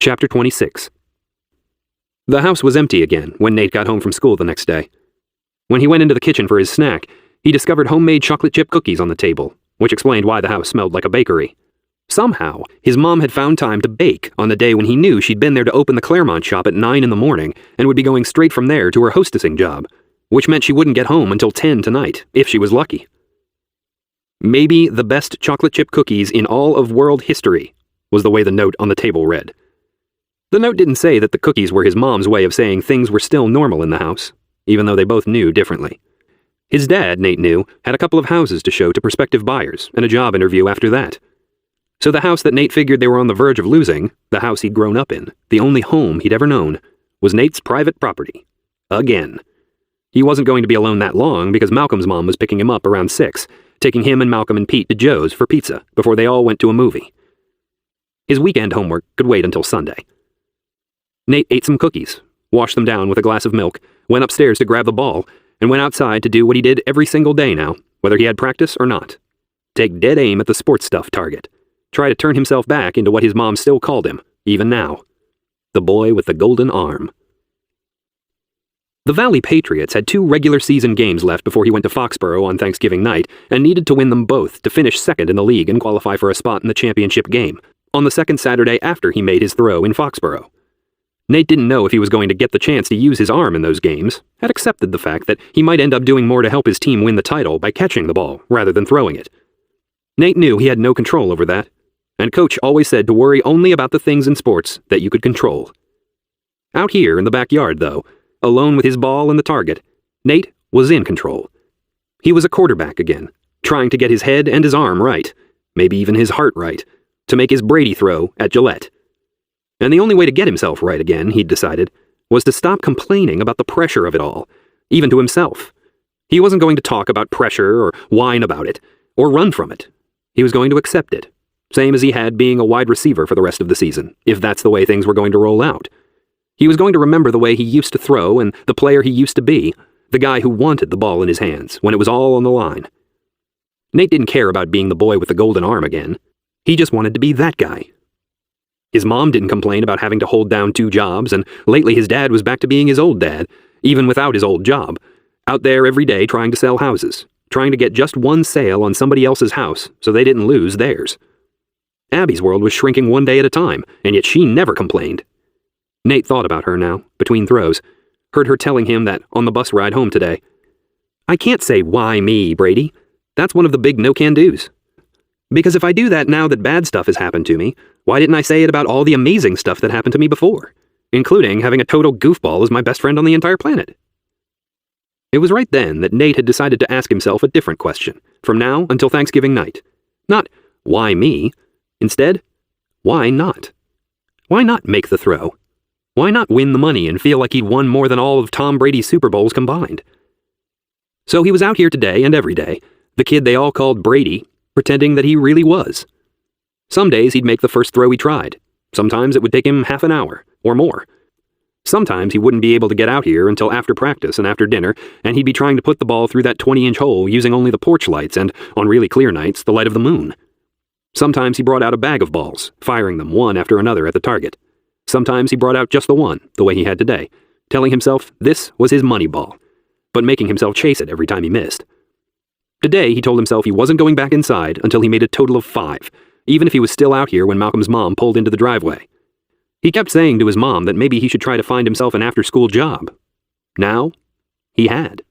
Chapter 26. The house was empty again when Nate got home from school the next day. When he went into the kitchen for his snack, he discovered homemade chocolate chip cookies on the table, which explained why the house smelled like a bakery. Somehow, his mom had found time to bake on the day when he knew she'd been there to open the Claremont shop at 9 in the morning and would be going straight from there to her hostessing job, which meant she wouldn't get home until 10 tonight, if she was lucky. Maybe the best chocolate chip cookies in all of world history, was the way the note on the table read. The note didn't say that the cookies were his mom's way of saying things were still normal in the house, even though they both knew differently. His dad, Nate knew, had a couple of houses to show to prospective buyers and a job interview after that. So the house that Nate figured they were on the verge of losing, the house he'd grown up in, the only home he'd ever known, was Nate's private property. Again. He wasn't going to be alone that long because Malcolm's mom was picking him up around 6, taking him and Malcolm and Pete to Joe's for pizza before they all went to a movie. His weekend homework could wait until Sunday. Nate ate some cookies, washed them down with a glass of milk, went upstairs to grab the ball, and went outside to do what he did every single day now, whether he had practice or not. Take dead aim at the sports stuff target. Try to turn himself back into what his mom still called him, even now. The boy with the golden arm. The Valley Patriots had 2 regular season games left before he went to Foxborough on Thanksgiving night and needed to win them both to finish second in the league and qualify for a spot in the championship game on the second Saturday after he made his throw in Foxborough. Nate didn't know if he was going to get the chance to use his arm in those games, had accepted the fact that he might end up doing more to help his team win the title by catching the ball rather than throwing it. Nate knew he had no control over that, and Coach always said to worry only about the things in sports that you could control. Out here in the backyard, though, alone with his ball and the target, Nate was in control. He was a quarterback again, trying to get his head and his arm right, maybe even his heart right, to make his Brady throw at Gillette. And the only way to get himself right again, he'd decided, was to stop complaining about the pressure of it all, even to himself. He wasn't going to talk about pressure or whine about it, or run from it. He was going to accept it, same as he had being a wide receiver for the rest of the season, if that's the way things were going to roll out. He was going to remember the way he used to throw and the player he used to be, the guy who wanted the ball in his hands when it was all on the line. Nate didn't care about being the boy with the golden arm again. He just wanted to be that guy. His mom didn't complain about having to hold down 2 jobs, and lately his dad was back to being his old dad, even without his old job, out there every day trying to sell houses, trying to get just one sale on somebody else's house so they didn't lose theirs. Abby's world was shrinking one day at a time, and yet she never complained. Nate thought about her now, between throws, heard her telling him that on the bus ride home today. I can't say, "Why me, Brady?" That's one of the big no-can-dos. Because if I do that now that bad stuff has happened to me, why didn't I say it about all the amazing stuff that happened to me before, including having a total goofball as my best friend on the entire planet? It was right then that Nate had decided to ask himself a different question, from now until Thanksgiving night. Not, why me? Instead, why not? Why not make the throw? Why not win the money and feel like he'd won more than all of Tom Brady's Super Bowls combined? So he was out here today and every day, the kid they all called Brady, pretending that he really was. Some days he'd make the first throw he tried. Sometimes it would take him half an hour, or more. Sometimes he wouldn't be able to get out here until after practice and after dinner, and he'd be trying to put the ball through that 20-inch hole using only the porch lights and, on really clear nights, the light of the moon. Sometimes he brought out a bag of balls, firing them one after another at the target. Sometimes he brought out just the one, the way he had today, telling himself this was his money ball, but making himself chase it every time he missed. Today, he told himself he wasn't going back inside until he made a total of 5, even if he was still out here when Malcolm's mom pulled into the driveway. He kept saying to his mom that maybe he should try to find himself an after-school job. Now, he had.